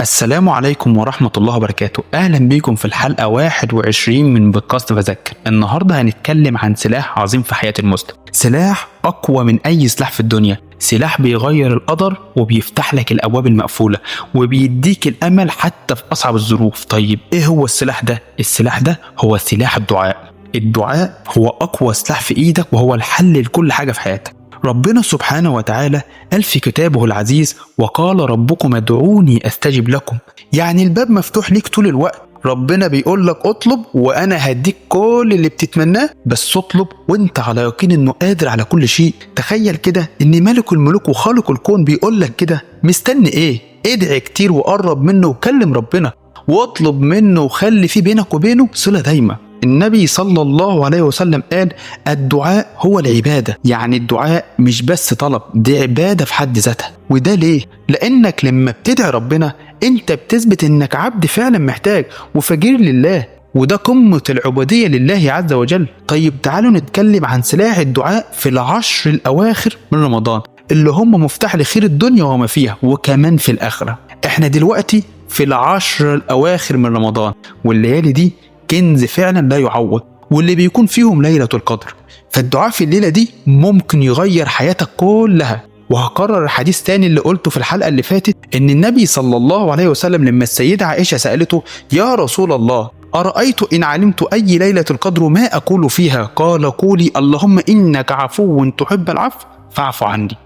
السلام عليكم ورحمة الله وبركاته. أهلا بيكم في الحلقة 21 من بودكاست فذكر. النهاردة هنتكلم عن سلاح عظيم في حياة المسلم، سلاح أقوى من أي سلاح في الدنيا، سلاح بيغير القدر وبيفتح لك الأبواب المقفولة وبيديك الأمل حتى في أصعب الظروف. طيب إيه هو السلاح ده؟ السلاح ده هو سلاح الدعاء. الدعاء هو أقوى سلاح في إيدك وهو الحل لكل حاجة في حياتك. ربنا سبحانه وتعالى قال في كتابه العزيز: وقال ربكم ادعوني استجب لكم. يعني الباب مفتوح ليك طول الوقت. ربنا بيقول لك اطلب وانا هديك كل اللي بتتمناه، بس اطلب وانت على يقين انه قادر على كل شيء. تخيل كده ان ملك الملوك وخالق الكون بيقول لك كده، مستني ايه؟ ادعي كتير وقرب منه وكلم ربنا واطلب منه وخلي في بينك وبينه صلة دايمة. النبي صلى الله عليه وسلم قال: الدعاء هو العبادة. يعني الدعاء مش بس طلب، دي عبادة في حد ذاتها. وده ليه؟ لأنك لما بتدعي ربنا انت بتثبت انك عبد فعلا محتاج وفقير لله، وده قمة العبودية لله عز وجل. طيب تعالوا نتكلم عن سلاح الدعاء في العشر الأواخر من رمضان اللي هم مفتاح لخير الدنيا وما فيها وكمان في الآخرة. احنا دلوقتي في العشر الأواخر من رمضان، والليالي دي كنز فعلا لا يعوض، واللي بيكون فيهم ليلة القدر. فالدعاء في الليلة دي ممكن يغير حياتك كلها. وهكرر الحديث تاني اللي قلته في الحلقة اللي فاتت، ان النبي صلى الله عليه وسلم لما السيدة عائشة سألته: يا رسول الله، أرأيت إن علمت أي ليلة القدر ما أقول فيها؟ قال: قولي اللهم إنك عفو تحب العفو فاعف عني.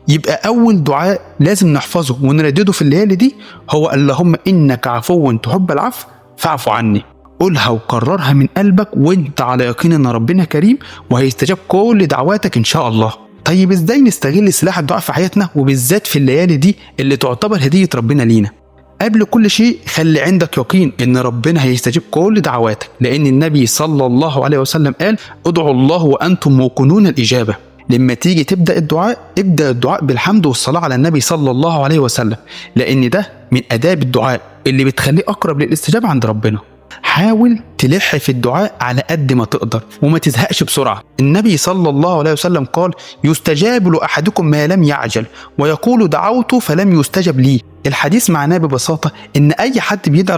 يبقى أول دعاء لازم نحفظه ونردده في الليالي دي هو اللهم إنك عفو تحب العفو فاعف عني. قولها وكررها من قلبك وانت على يقين ان ربنا كريم وهيستجاب كل دعواتك ان شاء الله. طيب ازاي نستغل سلاح الدعاء في حياتنا وبالذات في الليالي دي اللي تعتبر هدية ربنا لينا؟ قبل كل شيء خلي عندك يقين ان ربنا هيستجيب كل دعواتك، لان النبي صلى الله عليه وسلم قال: ادعوا الله وانتم موقنون الاجابة. لما تيجي تبدأ الدعاء ابدأ الدعاء بالحمد والصلاة على النبي صلى الله عليه وسلم، لان ده من آداب الدعاء اللي بتخليه اقرب للاستجابة عند ربنا. حاول تلح في الدعاء على قد ما تقدر وما تزهقش بسرعة. النبي صلى الله عليه وسلم قال: يستجاب لأحدكم ما لم يعجل ويقول دعوت فلم يستجب لي. الحديث معناه ببساطة ان اي حد بيدعي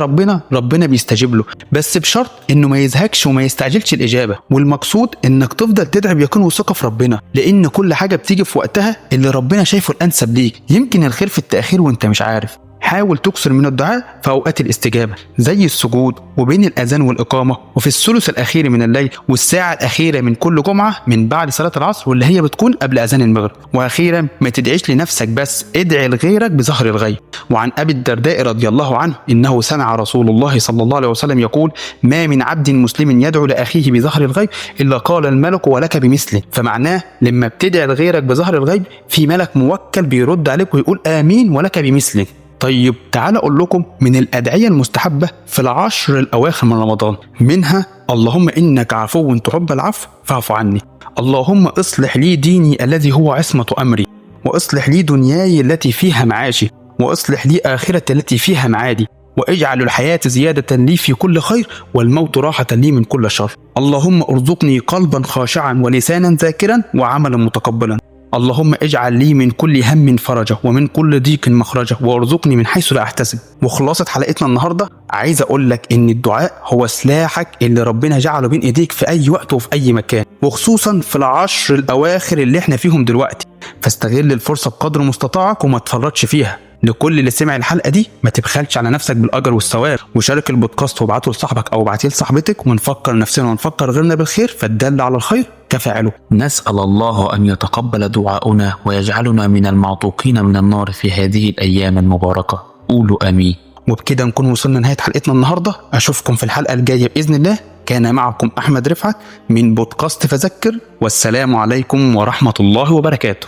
ربنا بيستجيب له، بس بشرط انه ما يزهقش وما يستعجلش الاجابة. والمقصود انك تفضل تدعي بيقين وثقة في ربنا، لان كل حاجة بتيجي في وقتها اللي ربنا شايفه الانسب ليك. يمكن الخير في التأخير وانت مش عارف. حاول تكثر من الدعاء في أوقات الاستجابة زي السجود وبين الأذان والإقامة وفي الثلث الأخير من الليل والساعة الأخيرة من كل جمعة من بعد صلاة العصر واللي هي بتكون قبل أذان المغرب. وأخيرا ما تدعيش لنفسك بس، ادعي لغيرك بظهر الغيب. وعن أبي الدرداء رضي الله عنه إنه سمع رسول الله صلى الله عليه وسلم يقول: ما من عبد مسلم يدعو لأخيه بظهر الغيب إلا قال الملك ولك بمثله. فمعناه لما بتدعي لغيرك بظهر الغيب في ملك موكل بيرد عليك ويقول آمين ولك بمثله. طيب تعال أقول لكم من الأدعية المستحبة في العشر الأواخر من رمضان، منها: اللهم إنك عفو تحب العفو فاعف عني. اللهم اصلح لي ديني الذي هو عصمة أمري، وأصلح لي دنياي التي فيها معاشي، وأصلح لي آخرتي التي فيها معادي، واجعل الحياة زيادة لي في كل خير والموت راحة لي من كل شر. اللهم ارزقني قلبا خاشعا ولسانا ذاكرا وعملا متقبلا. اللهم اجعل لي من كل هم فرجة ومن كل ضيق مخرجة وارزقني من حيث لا احتسب. وخلاصة حلقتنا النهاردة عايز اقول لك ان الدعاء هو سلاحك اللي ربنا جعله بين ايديك في اي وقت وفي اي مكان، وخصوصا في العشر الاواخر اللي احنا فيهم دلوقتي. فاستغل الفرصة بقدر مستطاعك وما تفرطش فيها. لكل اللي سمع الحلقة دي ما تبخلش على نفسك بالأجر والثواب، وشارك البودكاست وابعته لصاحبك أو ابعتيه لصاحبتك، ونفكر نفسنا ونفكر غيرنا بالخير، فالدل على الخير كفاعله. نسأل الله أن يتقبل دعاؤنا ويجعلنا من المعتوقين من النار في هذه الأيام المباركة. قولوا آمين. وبكده نكون وصلنا نهاية حلقتنا النهاردة. أشوفكم في الحلقة الجاية بإذن الله. كان معكم أحمد رفعت من بودكاست فذكر، والسلام عليكم ورحمة الله وبركاته.